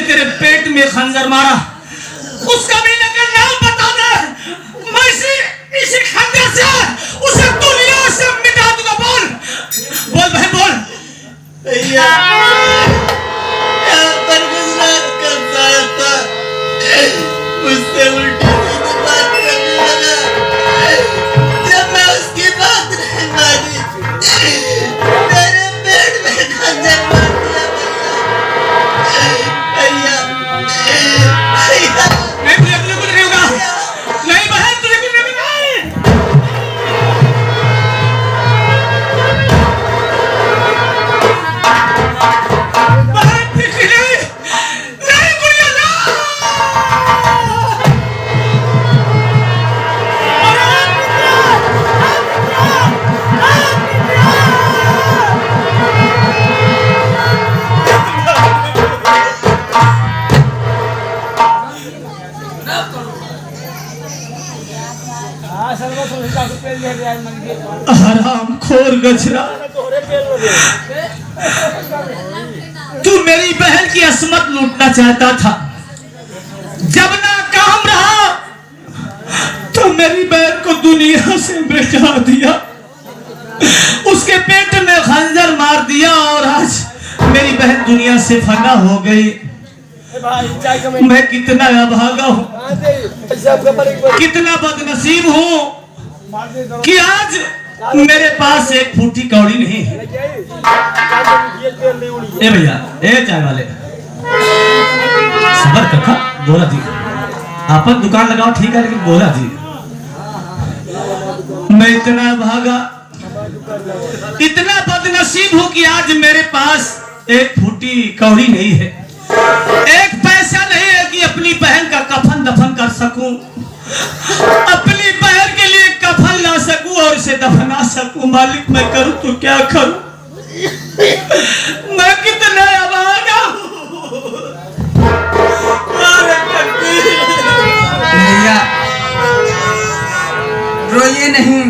तेरे पेट में खंजर मारा, उसका भी अगर नाम बता दे, मैं इसी खंजर से उसे दुनिया से मिटा दूंगा। बोल भाई बोल। भैया यहाँ पर गुजरात करता था, मुझसे उल्टी सीधी बात करने लगा। जब मैं उसकी बात नहीं मानी, मेरे पेट में खंजर मार दिया। भैया भैया नहीं तुझे अपने कुछ नहीं होगा। नहीं बहन तुझे कुछ नहीं होगा। हराम खोर गजरा, तू मेरी बहन की असमत लूटना चाहता था। जब नाकाम रहा तो मेरी बहन को दुनिया से मिटा दिया, उसके पेट में खंजर मार दिया और आज मेरी बहन दुनिया से फना हो गई। मैं कितना अभागा हूँ, कितना बदनसीब हूँ कि आज मेरे पास एक फूटी कौड़ी नहीं है। ए भैया, ए चाय वाले, सबर कथा बोला जी, आपन दुकान लगाओ ठीक है, लेकिन बोला जी मैं इतना भागा, इतना बदनसीब हूँ कि आज मेरे पास एक फूटी कौड़ी नहीं है, एक पैसा नहीं है कि अपनी बहन का कफन दफन कर सकूं, अपनी बहन के लिए कफन ला सकूं और इसे दफना सकूं। मालिक मैं करूं तो क्या करूं, मैं कितना अभागा हूं। भैया रोइए नहीं,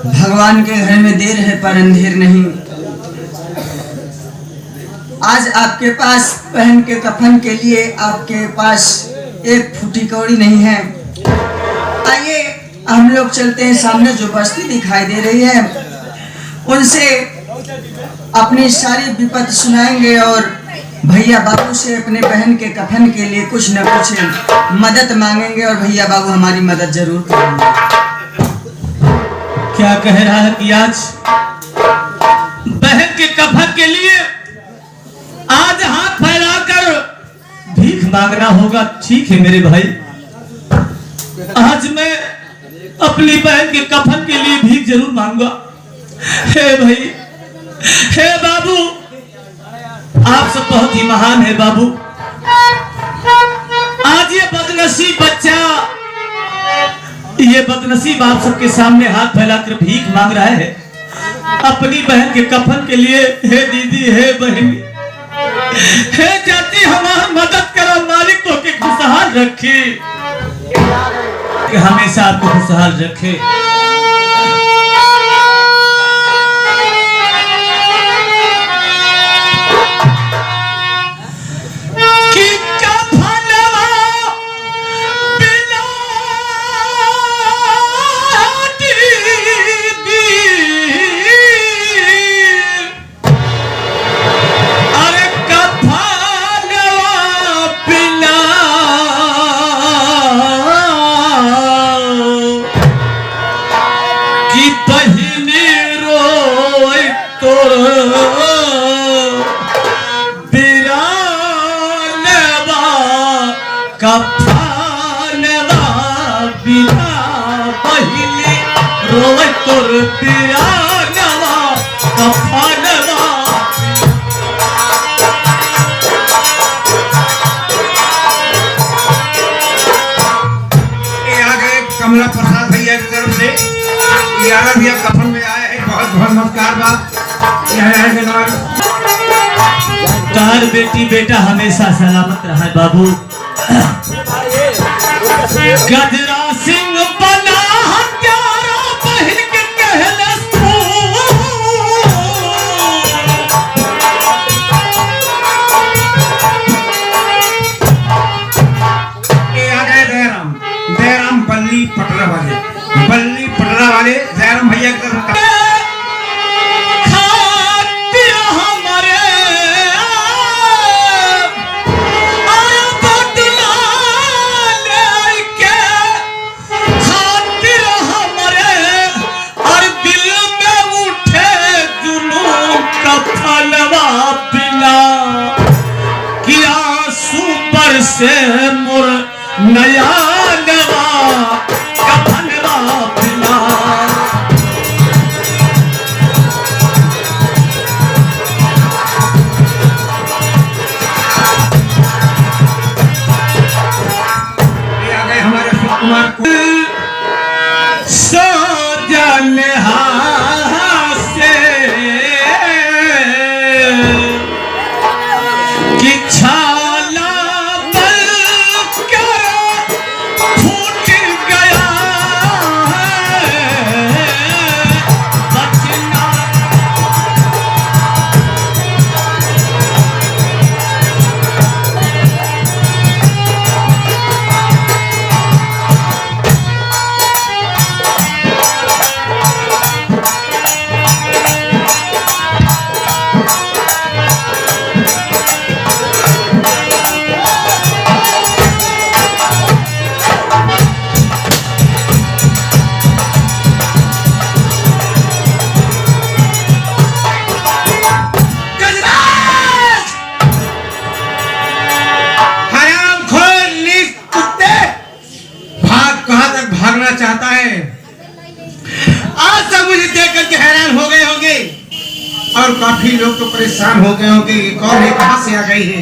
भगवान के घर में देर है पर अंधेर नहीं। आज आपके पास बहन के कफन के लिए आपके पास एक फूटी कौड़ी नहीं है। आइए हम लोग चलते हैं, सामने जो बस्ती दिखाई दे रही है उनसे अपनी सारी विपत सुनाएंगे और भैया बाबू से अपने बहन के कफन के लिए कुछ न कुछ मदद मांगेंगे और भैया बाबू हमारी मदद जरूर करेंगे। क्या कह रहा है कि आज बहन के कफन के लिए आज हाथ फैलाकर भीख मांगना होगा। ठीक है मेरे भाई, आज मैं अपनी बहन के कफन के लिए भीख जरूर मांगूंगा। हे भाई, हे बाबू, आप सब बहुत ही महान है बाबू। आज ये बदनसीब बच्चा, ये बदनसीब आप सबके सामने हाथ फैलाकर भीख मांग रहा है अपनी बहन के कफन के लिए। हे दीदी, हे बहन, हे जाती, हमारी मदद करो। मालिक तो के खुशहाल रखे, कि हमेशा आपको खुशहाल रखे। कमला प्रसाद भैया की तरफ से 11 भैया कफन में आए हैं, बहुत बहुत नमस्कार बा। तार बेटी बेटा हमेशा सलामत रहा बाबू। गजरा सिंह बना हत्यारा बहन के कहलस तू। से मोर नया नवा कफनवा पिला ये आ गए हमारे अशोक कुमार को सो जल से कि छाला बल कर फूट गया है बचना हराम खोर नीच कुत्ते, भाग कहां तक भागना चाहता है? आज तक मुझे देख करके हैरान हो गए होंगे और काफी लोग तो परेशान हो गए होंगे ये कौन है, कहां से आ गई है।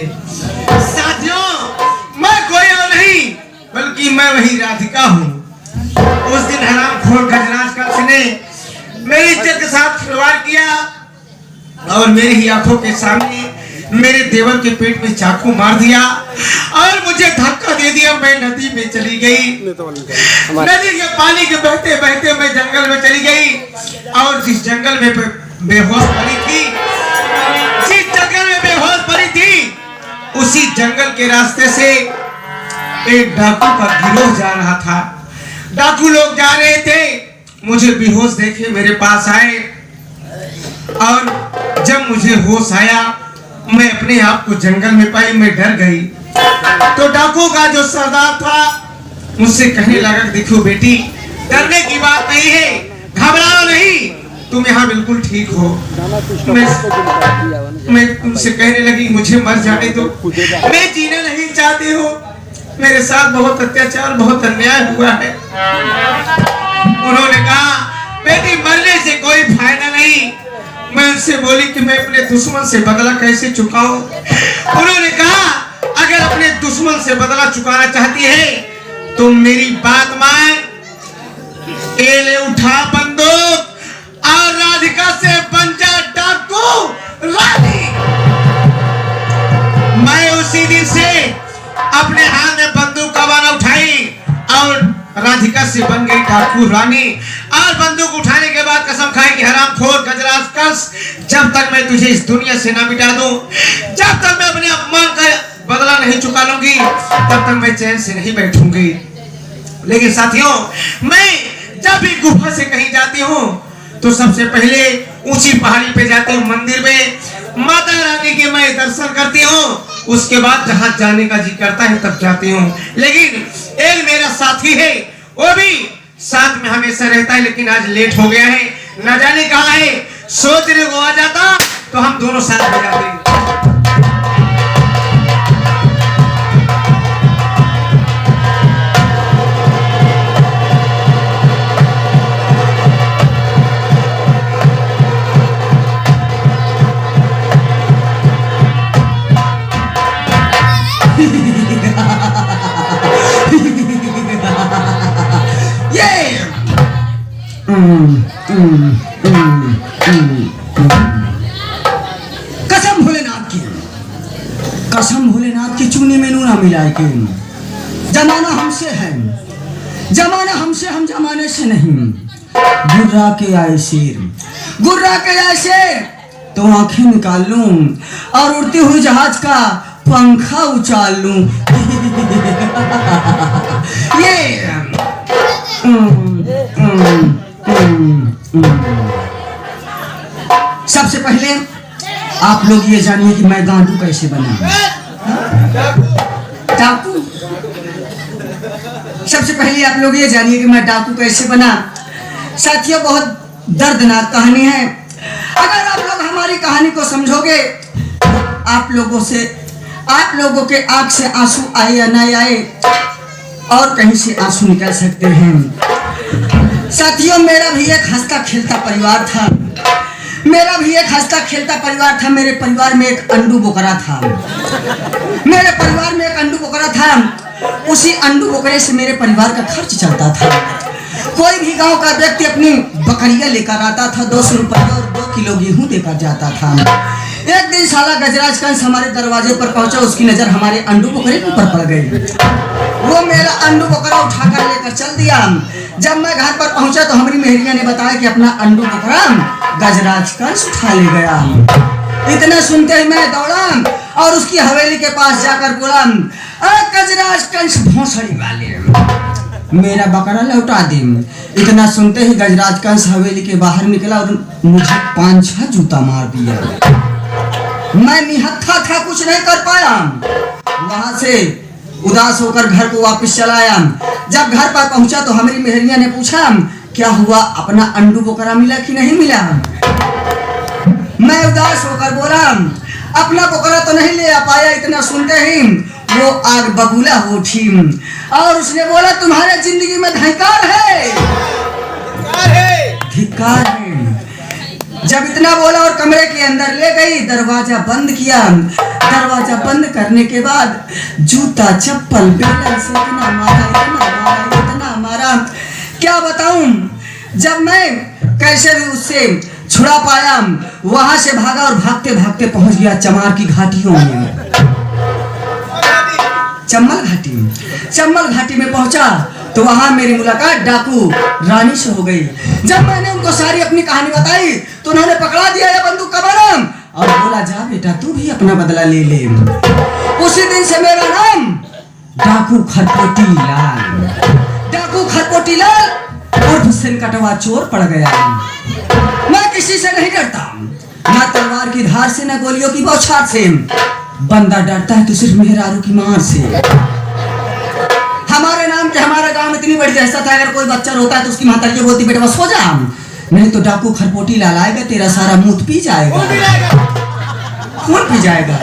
साथियों, मैं कोई और नहीं बल्कि मैं वही राधिका हूँ। उस दिन हराम खोर गजराज कक्ष ने मेरी इज्जत के साथ खिलवाड़ किया और मेरी ही आंखों के सामने मेरे देवर के पेट में चाकू मार दिया और मुझे धक्का दे दिया। मैं नदी में चली गई, नदी के पानी के बहते बहते मैं जंगल में चली गई और जिस जंगल में बेहोश पड़ी थी, जिस जंगल में बेहोश पड़ी थी, उसी जंगल के रास्ते से एक डाकू का गिरोह जा रहा था। डाकू लोग जा रहे थे, मुझे बेहोश देखे मेरे पास आए और जब मुझे होश आया मैं अपने आप को जंगल में पाई, मैं डर गई। तो डाकू का जो सरदार था मुझसे कहने लगा, देखो बेटी, डरने की बात नहीं है, घबराओ नहीं, तुम यहाँ बिल्कुल ठीक हो। मैं तुमसे कहने लगी, मुझे मर जाने दो, मैं जीना नहीं चाहती हूँ, मेरे साथ बहुत अत्याचार बहुत अन्याय हुआ है। उन्होंने कहा, बेटी मरने से कोई फायदा नहीं। मैं उनसे बोली कि मैं अपने दुश्मन से बदला कैसे चुकाऊं। उन्होंने कहा, अगर अपने दुश्मन से बदला चुकाना चाहती है तो मेरी बात मान, ले उठा बंदूक और राधिका से बन जा डाकू रानी। मैं उसी दिन से अपने हाथ में बंदूक का बाना उठाई और राधिका से बन गई डाकू रानी। और बंदूक उठाने के बाद कसम खाई कि हरामखोर गजराज कस, जब तक मैं तुझे इस दुनिया से ना मिटा दूं, जब तक मैं अपने अपमान का बदला नहीं चुका लूंगी, तब तक मैं चैन से नहीं बैठूंगी। लेकिन साथियों, मैं जब भी गुफा से कहीं जाती हूँ तो सबसे पहले ऊंची पहाड़ी पे जाती हूँ, मंदिर में माता रानी के मैं दर्शन करती हूँ, उसके बाद जहां जाने का जी करता है तब जाती हूँ। लेकिन एक मेरा साथी है, वो भी साथ में हमेशा रहता है, लेकिन आज लेट हो गया है, न जाने कहाँ है। सोच रहे को आ जाता तो हम दोनों साथ हो जाते। कसम भोलेनाथ की, कसम भोलेनाथ की, चूनी में नूना मिलाए के। जमाना हमसे है, जमाना हमसे, हम जमाने से नहीं। गुर्रा के आए शेर, गुर्रा के आए शेर तो आंखें निकाल लूं और उड़ते हुए जहाज का पंखा उछाल लूं। ये सबसे पहले आप लोग ये जानिए कि मैं गांडू कैसे बना। डाकू, सबसे पहले आप लोग ये जानिए कि मैं डाकू कैसे बना। साथियों, बहुत दर्दनाक कहानी है। अगर आप लोग हमारी कहानी को समझोगे, आप लोगों से आप लोगों के आंख से आंसू आए या ना आए, और कहीं से आंसू निकल सकते हैं। साथियों, मेरा भी एक हंसता खेलता परिवार था। मेरा भी एक हंसता खेलता परिवार था। मेरे परिवार में एक अंडू बोकरा था। मेरे परिवार में एक अंडू बोकरा था। उसी अंडू बोकरे से मेरे परिवार का खर्च चलता था। कोई भी गांव का व्यक्ति अपनी बकरियां लेकर आता था, 200 रुपये और 2 किलो गेहूं देकर जाता था। एक दिन साला गजराज कंस हमारे दरवाजे पर पहुंचा। उसकी नजर हमारे अंडू बोकरे के ऊपर पड़ गई। वो मेरा अंडू बोकरा उठाकर लेकर चल दिया। जब मैं घर पर पहुंचा तो हमारी मेहरिया ने बताया कि अपना अंडू बोकरा गजराज कंस उठा ले गया। इतना सुनते ही मैं दौड़ा और उसकी हवेली के पास जाकर बोला, गजराज कंस भोसड़ी वाले, मेरा बकरा लौटा दे। इतना सुनते ही गजराज कंस हवेली के बाहर निकला और मुझे 5-6 जूता मार दिया। मैं निहत्था था, कुछ नहीं कर पाया। वहां से उदास होकर घर को वापस चला आया। जब घर पर पहुंचा तो हमारी मेहरिया ने पूछा, क्या हुआ, अपना अंडू बोकरा मिला कि नहीं मिला? मैं उदास होकर बोला, अपना बोकरा तो नहीं ले आ पाया। इतना सुनते ही वो आग बबूला हो उठी और उसने बोला, तुम्हारे जिंदगी में धिक्कार है, धिक्कार है। जब इतना बोला और कमरे के अंदर ले गई, दरवाजा बंद किया। दरवाजा बंद करने के बाद जूता चप्पल बेलन से इतना मारा, इतना मारा, इतना मारा, क्या बताऊं। जब मैं कैसे भी उससे छुड़ा पाया, वहां से भागा और भागते भागते पहुंच गया चमार की घाटियों में। चम्बल घाटी में पहुंचा तो वहां मेरी मुलाकात डाकू रानी से हो गई। जब मैंने उनको सारी अपनी कहानी बताई तो उन्होंने पकड़ा दिया ये बंदूक का बरम और बोला, जा बेटा तू भी अपना बदला ले ले। उसी दिन से मेरा नाम डाकू खरपोटी लाल, डाकू खरपोटी लाल उर्फ सिनकटवा चोर पड़ गया। मैं किसी से नहीं डरता, न तलवार की धार से, न गोलियों की बौछार से। बंदा डरता है तो सिर्फ मेहरारू की मार से। हमारे नाम के हमारा गांव में इतनी बड़ी दहशत है, अगर कोई बच्चा रोता है तो उसकी माता ये बोलती, बेटा बस सो जा, नहीं तो डाकू खरपोटी लाल आएगा, तेरा सारा मूत पी जाएगा, खून पी जाएगा।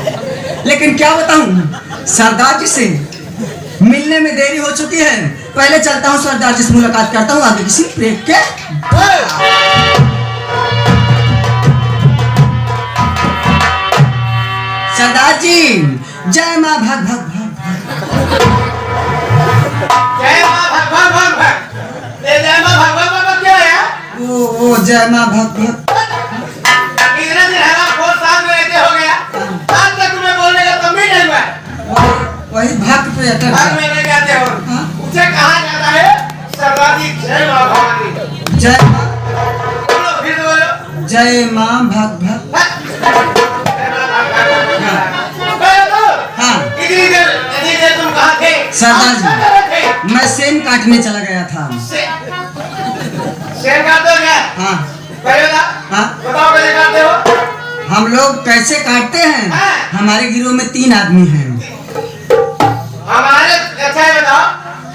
लेकिन क्या बताऊं, सरदार जी से मिलने में देरी हो चुकी है। पहले चलता हूं सरदार जी से मुलाकात करता हूं, आगे किसी ब्रेक के। सरदार जी, जय माँ भग भग भग भग, जय मां भग भग भग भग, जय मां भग भग भग क्या है? ओ जय माँ भग भग। कितने दिन है ना, 4 साल में ऐसे हो गया, आज तक तुम्हें बोलने का दम भी नहीं हुआ। वही भक्त पे अटक भाग में नहीं जाते हो। उसे कहा जाता है सरदार जी, जय मां भवानी, जय माँ, बोलो फिर बोलो, जय माँ भग भग। हाँ इतनी देर तुम कहाँ थे? सरदार जी, मैं सेन काटने चला गया था। शेर काटते हो क्या? हाँ पहले हाँ, बताओ कैसे काटते हो? हम लोग कैसे काटते हैं? हाँ। हमारे गिरोह में 3 आदमी हैं। हमारे अच्छा है, बताओ,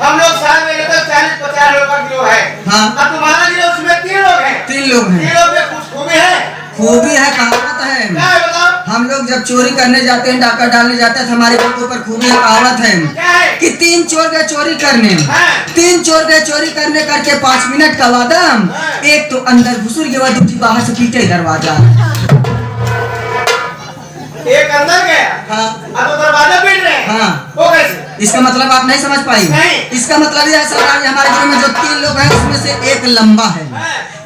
हम लोग साल में तो 40-50 लोग का गिरोह है। हाँ। और तुम्हारा गिरोह उसमें 3 लोग हैं। 3 लोग हैं। 3 लोग में कुछ खूबी है? खूबी है, कहावत है। क्या है बताओ? हम लोग जब चोरी करने जाते हैं, डाका डालने जाते हैं, तो हमारे के ऊपर खूबी है, कहावत है क्या है? कि 3 चोर गए चोरी करने। हाँ। 3 चोर गए चोरी करने करके 5 मिनट का वादा। हाँ। एक तो अंदर घुसुर गया, दूसरी बाहर से पीटे दरवाजा। एक अंदर गया, हाँ अब तो दरवाजा पीट रहे हैं। हाँ। वो कैसे? इसका मतलब आप नहीं समझ पाई? नहीं। इसका मतलब यह है सरदार जी, हमारे गिरोह में जो 3 लोग हैं उसमें से एक लंबा है,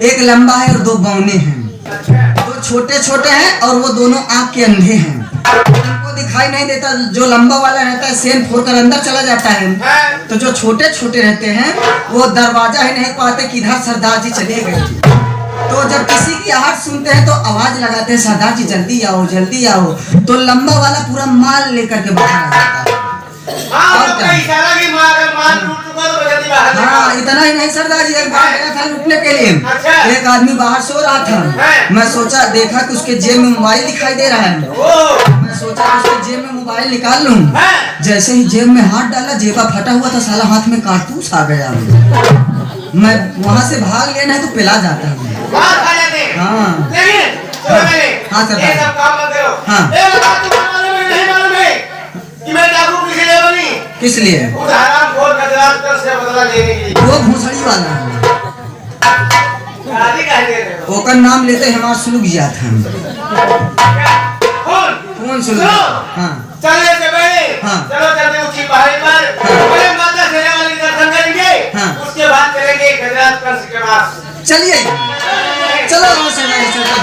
एक लंबा है और 2 बौने हैं। अच्छा। 2 छोटे छोटे हैं और वो दोनों आंख के अंधे हैं। उनको दिखाई नहीं देता। जो लंबा वाला रहता है सेन फोड़कर अंदर चला जाता है, हाँ। तो जो छोटे छोटे रहते हैं वो दरवाजा ही नहीं पाते कि इधर सरदार जी चले गए। तो जब किसी की आहट सुनते हैं तो आवाज लगाते हैं, सरदार जी जल्दी आओ जल्दी आओ। तो लंबा वाला पूरा माल लेकर के बाहर आ जाता है। हाँ, और तो क्या? कई इशारा की मार लूट चुका तो जल्दी बाहर हाँ, इतना ही नहीं सरदार जी, एक बार गया था लूटने के लिए। अच्छा। एक आदमी बाहर सो रहा था। है। मैं सोचा, देखा कि उसके जेब में मोबाइल दिखाई दे रहा है। ओ, मैं सोचा कि उसके जेब में मोबाइल निकाल लूं। है। जैसे ही जेब में हाथ डाला, जेबा फटा हुआ था, साला हाथ में कारतूस आ गया। मैं वहां से भाग लिया, नहीं तो पिला जाता हूँ। बाहर आ जाते हैं। हाँ। लेकिन सुनो मेरे, हाँ, सरदार। ये सब काम मत करो। हाँ। ये बात तुम्हें मालूम है नहीं मालूम है? किस लिए? उस हरामखोर गजराज से बदला लेने के लिए। वो भूसड़ी वाला है। गाली काहे दे रहे हो? ओकर नाम लेते हमारा सुलूक जिया था। कौन सुलूक? हाँ चले से बड़े हाँ। चलो चलते ऊंची पहाड़ी पर हाँ। बड़े माता शेरा वाली दर्शन करेंगे। हाँ। उसके बाद चलेंगे गजराज कंस के पास। चलिए चलो वहाँ से मैं चलता